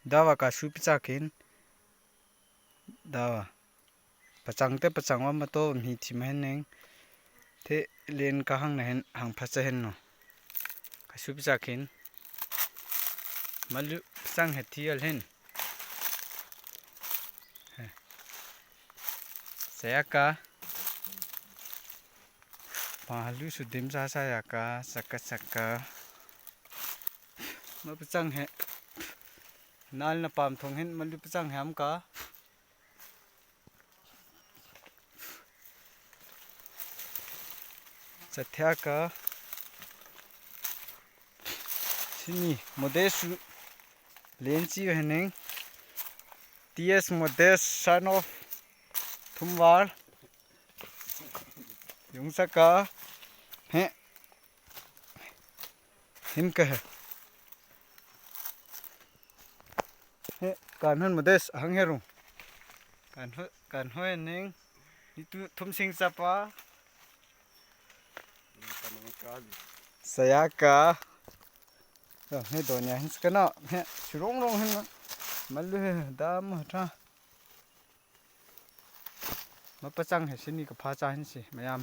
dawa ka su pichakin dawa pachang te pachang wa ma to mi thi ma hen te len ka hang na hen hang phacha hen no ka su pichakin malu pichang he thial hen sayaka pahalu su dim sa sayaka saka ma pichang he nal na pam thong hen malu pichang ham ka sathya ka sini modesu lenchi heneng ts modes son of thumwar yungsaka he himka he kanhan modes hangheru kan hoy neng itu thumsing chapa sayaka he donya hins kana he churong rong hen malu dam tha mapachang he sini ka pha cha hin si mayam